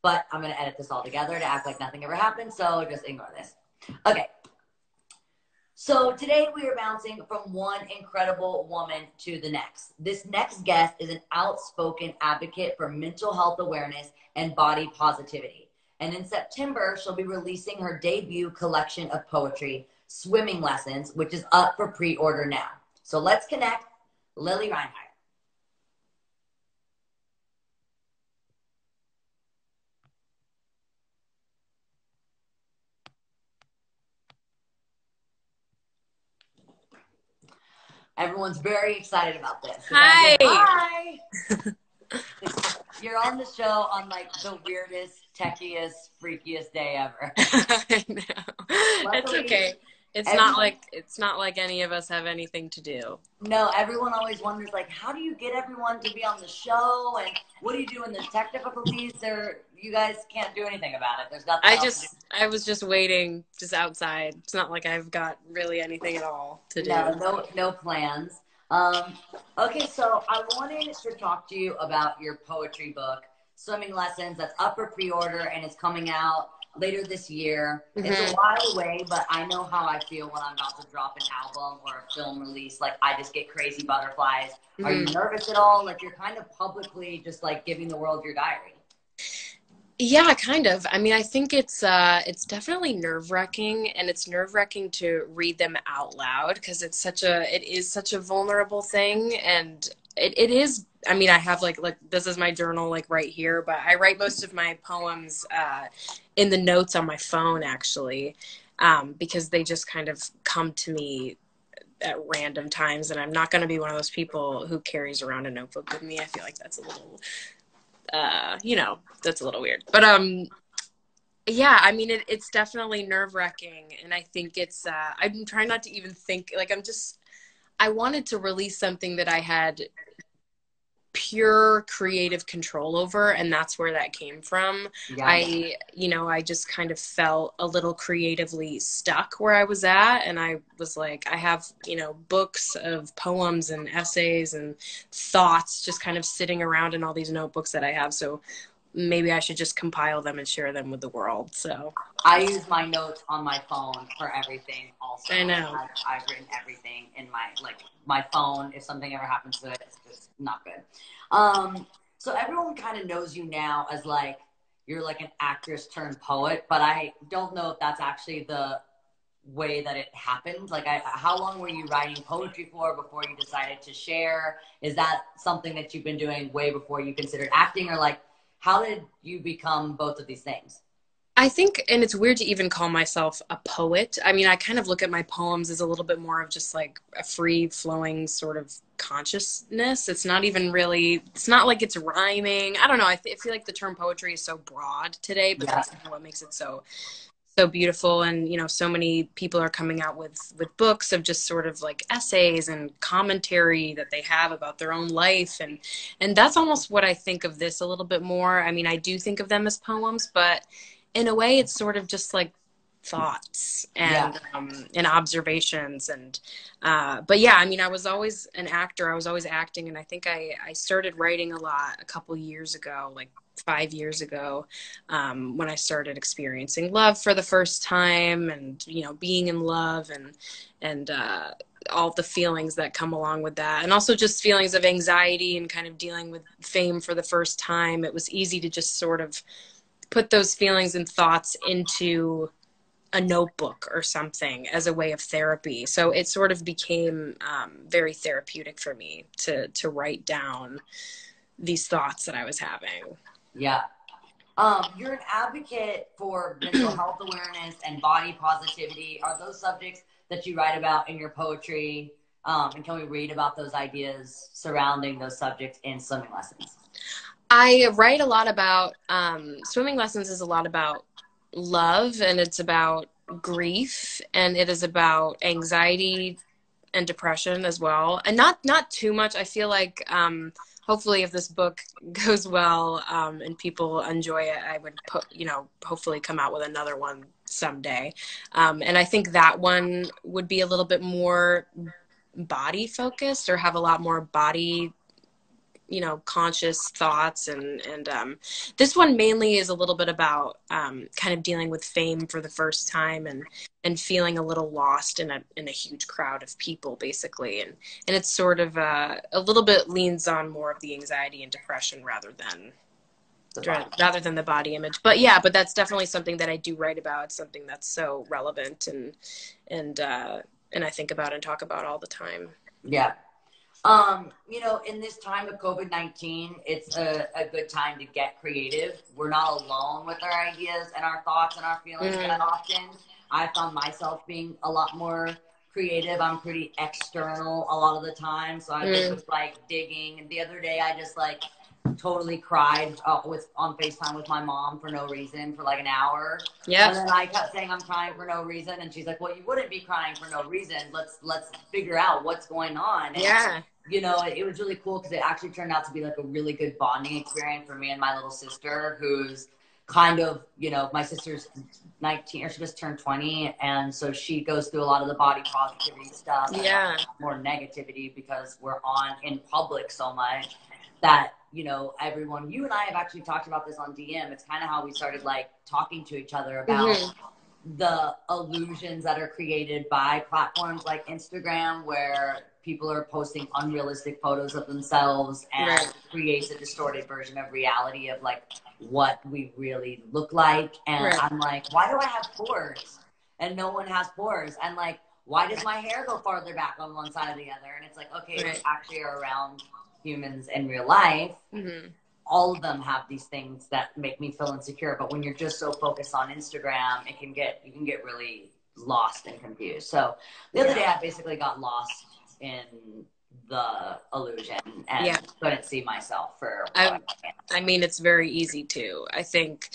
but I'm going to edit this all together to act like nothing ever happened. So just ignore this. Okay. So today we are bouncing from one incredible woman to the next. This next guest is an outspoken advocate for mental health awareness and body positivity. And in September, she'll be releasing her debut collection of poetry, Swimming Lessons, which is up for pre-order now. So let's connect Lili Reinhart. Everyone's very excited about this. Hi. Hi. You're on the show on like the weirdest, techiest, freakiest day ever. I know. Luckily, it's okay. It's not like any of us have anything to do. No, everyone always wonders like, how do you get everyone to be on the show, and what do you do when there's tech difficulties? You guys can't do anything about it. There's nothing. I was just waiting, just outside. It's not like I've got really anything at all to do. No plans. Okay, so I wanted to talk to you about your poetry book, Swimming Lessons, that's up for pre-order and it's coming out later this year. Mm-hmm. It's a while away, but I know how I feel when I'm about to drop an album or a film release. Like, I just get crazy butterflies. Mm-hmm. Are you nervous at all? Like, you're kind of publicly just like giving the world your diary. Yeah, kind of. I mean, I think it's definitely nerve-wracking, and it's nerve-wracking to read them out loud because it is such a vulnerable thing, and it is. I mean, I have like this is my journal like right here, but I write most of my poems in the notes on my phone actually, because they just kind of come to me at random times, and I'm not going to be one of those people who carries around a notebook with me. I feel like that's a little. That's a little weird, but yeah, I mean, it's definitely nerve-wracking, and I think I'm trying not to even think, like, I wanted to release something that I had pure creative control over, and that's where that came from. Yeah. I just kind of felt a little creatively stuck where I was at, and I was like, I have, books of poems and essays and thoughts just kind of sitting around in all these notebooks that I have, so maybe I should just compile them and share them with the world. So I use my notes on my phone for everything also. I know. I've written everything in my phone. If something ever happens to it, it's just not good. So everyone kind of knows you now as like, you're like an actress turned poet, but I don't know if that's actually the way that it happened. Like, how long were you writing poetry for before you decided to share? Is that something that you've been doing way before you considered acting, or like, how did you become both of these things? I think, and it's weird to even call myself a poet. I mean, I kind of look at my poems as a little bit more of just like a free flowing sort of consciousness. It's not even really, it's not like it's rhyming. I don't know. I feel like the term poetry is so broad today, but that's what makes it so beautiful. And, so many people are coming out with books of just sort of like essays and commentary that they have about their own life. And that's almost what I think of this a little bit more. I mean, I do think of them as poems, but in a way it's sort of just like thoughts and observations. And but yeah, I mean, I was always an actor. I was always acting. And I think I started writing a lot a couple years ago, like 5 years ago, when I started experiencing love for the first time, and being in love, and all the feelings that come along with that, and also just feelings of anxiety and kind of dealing with fame for the first time. It was easy to just sort of put those feelings and thoughts into a notebook or something as a way of therapy. So it sort of became very therapeutic for me to write down these thoughts that I was having. Yeah. You're an advocate for mental health awareness and body positivity. Are those subjects that you write about in your poetry? And can we read about those ideas surrounding those subjects in Swimming Lessons? I write a lot about, Swimming Lessons is a lot about love, and it's about grief, and it is about anxiety and depression as well. And not too much. I feel like, hopefully if this book goes well, and people enjoy it, I would hopefully come out with another one someday. And I think that one would be a little bit more body focused, or have a lot more body you know, conscious thoughts. And this one mainly is a little bit about kind of dealing with fame for the first time and feeling a little lost in a huge crowd of people, basically. And it's sort of a little bit leans on more of the anxiety and depression rather than the body image. But yeah, but that's definitely something that I do write about. It's something that's so relevant and I think about and talk about all the time. Yeah. You know, in this time of COVID-19, it's a good time to get creative. We're not alone with our ideas and our thoughts and our feelings that often. I found myself being a lot more creative. I'm pretty external a lot of the time. So I was like digging. And the other day I just like totally cried on FaceTime with my mom for no reason for like an hour. Yeah. And then I kept saying I'm crying for no reason, and she's like, "Well, you wouldn't be crying for no reason. Let's figure out what's going on." And, yeah. You know, it was really cool because it actually turned out to be like a really good bonding experience for me and my little sister, who's kind of, you know, my sister's 19 or she just turned 20, and so she goes through a lot of the body positivity stuff. Yeah. More negativity because we're on in public so much that, you know, everyone, you and I have actually talked about this on DM. It's kind of how we started like talking to each other about the illusions that are created by platforms like Instagram, where people are posting unrealistic photos of themselves and creates a distorted version of reality of like what we really look like. And I'm like, why do I have pores and no one has pores? And like, why does my hair go farther back on one side or the other? And it's like, okay, it's actually around humans in real life. All of them have these things that make me feel insecure. But when you're just so focused on Instagram, you can get really lost and confused. So the other day I basically got lost in the illusion and couldn't see myself for I mean, it's very easy to. I think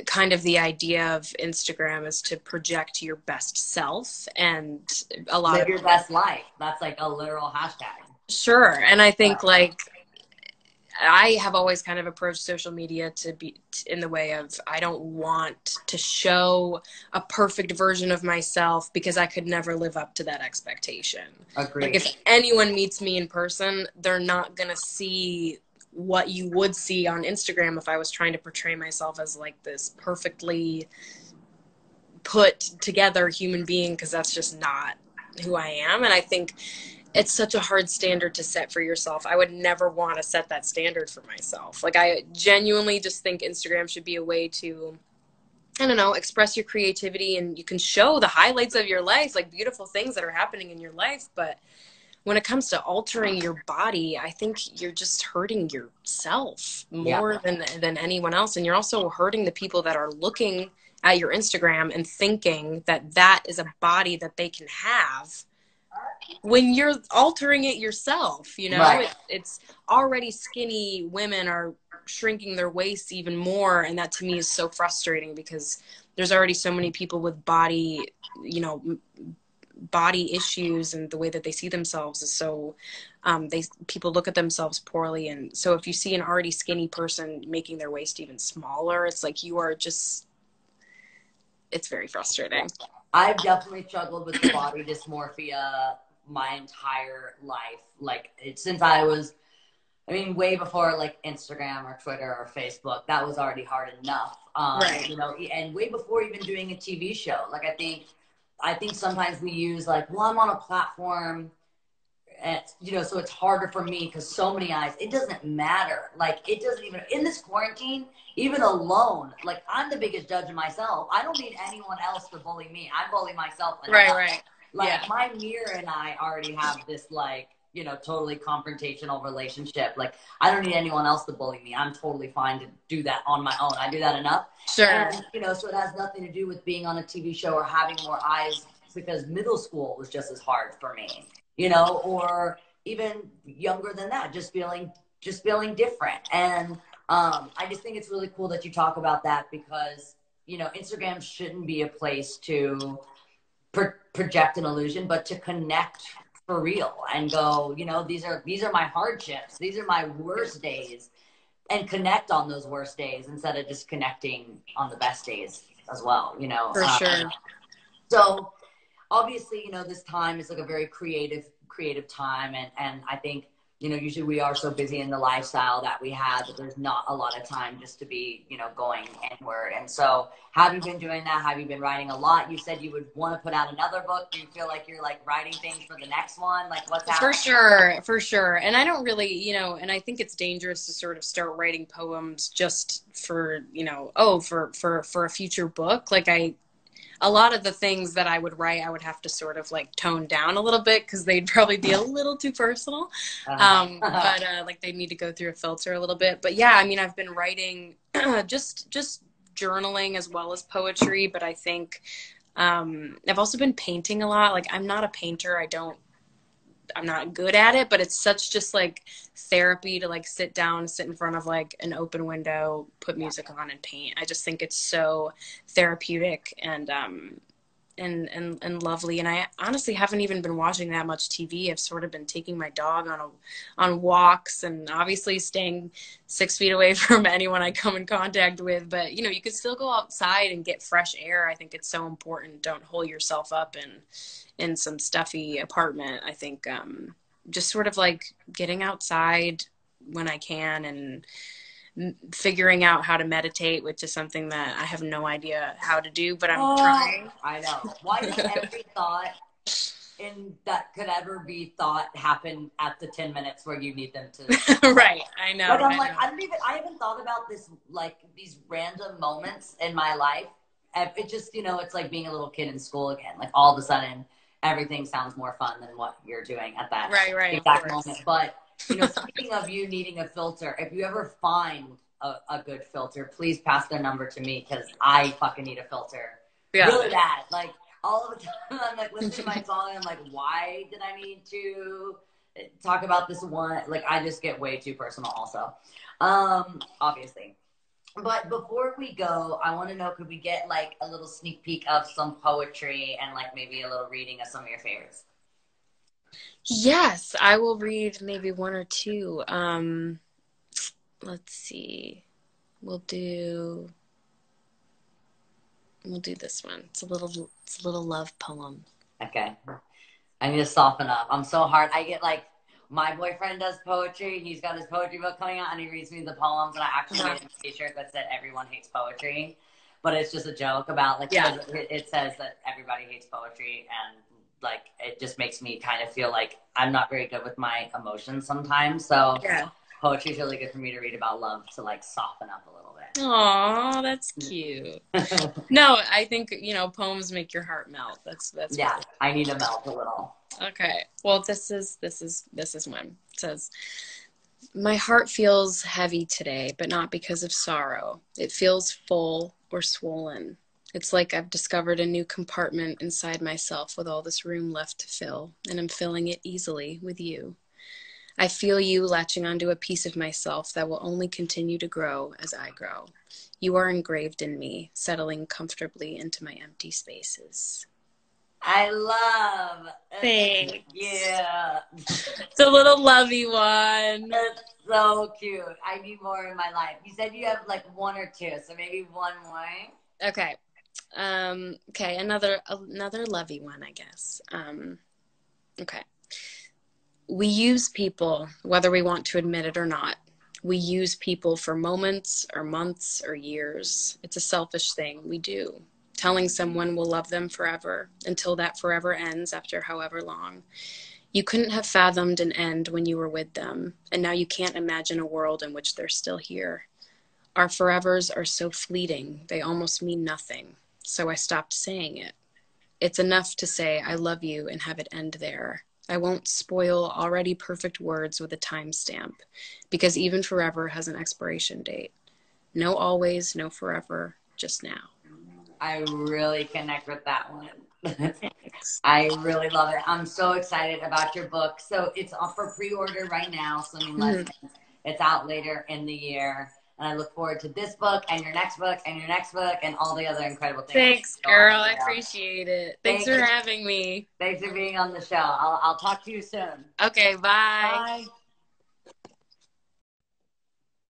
kind of the idea of Instagram is to project your best self, and a lot live your best life. That's like a literal hashtag. Sure. And I think like I have always kind of approached social media to be in the way of, I don't want to show a perfect version of myself because I could never live up to that expectation. Agreed. Like if anyone meets me in person, they're not going to see what you would see on Instagram if I was trying to portray myself as like this perfectly put together human being, because that's just not who I am. And I think it's such a hard standard to set for yourself. I would never want to set that standard for myself. Like I genuinely just think Instagram should be a way to, I don't know, express your creativity, and you can show the highlights of your life, like beautiful things that are happening in your life. But when it comes to altering your body, I think you're just hurting yourself more than anyone else. And you're also hurting the people that are looking at your Instagram and thinking that that is a body that they can have when you're altering it yourself. You know, it's already skinny women are shrinking their waists even more. And that to me is so frustrating, because there's already so many people with body, you know, body issues, and the way that they see themselves is so people look at themselves poorly. And so if you see an already skinny person making their waist even smaller, it's like you are just, it's very frustrating. I've definitely struggled with the body dysmorphia my entire life. Like since I was, I mean, way before like Instagram or Twitter or Facebook, that was already hard enough. You know, and way before even doing a TV show. Like I think sometimes we use like, well, I'm on a platform, and, you know, so it's harder for me because so many eyes. It doesn't matter. Like it doesn't even, in this quarantine, even alone, like I'm the biggest judge of myself. I don't need anyone else to bully me. I bully myself enough. Right. Like my mirror and I already have this like, you know, totally confrontational relationship. Like I don't need anyone else to bully me. I'm totally fine to do that on my own. I do that enough. Sure. And, you know, so it has nothing to do with being on a TV show or having more eyes, because middle school was just as hard for me, you know, or even younger than that, just feeling different. And I just think it's really cool that you talk about that, because, you know, Instagram shouldn't be a place to project an illusion, but to connect for real and go, you know, these are my hardships. These are my worst days, and connect on those worst days instead of just connecting on the best days as well, you know. For sure. So obviously, you know, this time is like a very creative time. And I think you know, usually we are so busy in the lifestyle that we have that there's not a lot of time just to be, you know, going inward. And so have you been doing that? Have you been writing a lot? You said you would want to put out another book. Do you feel like you're like writing things for the next one? Like what's happening? For sure. And I don't really, you know, and I think it's dangerous to sort of start writing poems just for, you know, for a future book. Like a lot of the things that I would write, I would have to sort of like tone down a little bit because they'd probably be a little too personal. But like they need to go through a filter a little bit. But yeah, I mean, I've been writing just journaling as well as poetry. But I think I've also been painting a lot. Like I'm not a painter. I'm not good at it, but it's such just like therapy to like sit in front of like an open window, put music on and paint. I just think it's so therapeutic and lovely. And I honestly haven't even been watching that much TV. I've sort of been taking my dog on walks and obviously staying 6 feet away from anyone I come in contact with. But you know, you could still go outside and get fresh air. I think it's so important. Don't hole yourself up in some stuffy apartment. I think just sort of like getting outside when I can and figuring out how to meditate, which is something that I have no idea how to do, but I'm trying. I know. Why does every thought that could ever be thought happen at the 10 minutes where you need them to? Right. I know. Like, I haven't thought about this, like these random moments in my life. It just, you know, it's like being a little kid in school again. Like all of a sudden, everything sounds more fun than what you're doing at that exact moment. But, you know, speaking of you needing a filter, if you ever find a good filter, please pass their number to me because I fucking need a filter. Yeah. Really bad. Like, all of the time, I'm like listening to my song and I'm like, why did I need to talk about this one? Like, I just get way too personal also. Obviously. But before we go, I want to know, could we get like a little sneak peek of some poetry and like maybe a little reading of some of your favorites? Yes, I will read maybe one or two. Let's see. We'll do this one. It's a little love poem. Okay. I need to soften up. I'm so hard. I get like, my boyfriend does poetry. He's got his poetry book coming out and he reads me the poems. And I actually made a t-shirt that said everyone hates poetry, but it's just a joke about like, it says that everybody hates poetry. And like, it just makes me kind of feel like I'm not very good with my emotions sometimes. So poetry is really good for me to read about love to like soften up a little bit. Aw, that's cute. No, I think, you know, poems make your heart melt. That's yeah. Cool. I need to melt a little. Okay. Well, this is one. It says, my heart feels heavy today, but not because of sorrow. It feels full or swollen. It's like I've discovered a new compartment inside myself with all this room left to fill, and I'm filling it easily with you. I feel you latching onto a piece of myself that will only continue to grow as I grow. You are engraved in me, settling comfortably into my empty spaces. I love. Thanks. Yeah. It's a little lovey one. It's so cute. I need more in my life. You said you have like one or two, so maybe one more. Okay. Okay, another lovey one, I guess. Okay. We use people, whether we want to admit it or not. We use people for moments or months or years. It's a selfish thing we do. Telling someone we'll love them forever until that forever ends after however long. You couldn't have fathomed an end when you were with them, and now you can't imagine a world in which they're still here. Our forevers are so fleeting, they almost mean nothing, so I stopped saying it. It's enough to say I love you and have it end there. I won't spoil already perfect words with a timestamp, because even forever has an expiration date. No always, no forever, just now. I really connect with that one. I really love it. I'm so excited about your book. So it's up for pre-order right now. So I mean, it's out later in the year. And I look forward to this book and your next book and your next book and all the other incredible things. Thanks, girl. I appreciate it. Thanks for having me. Thanks for being on the show. I'll talk to you soon. Okay, bye. Bye.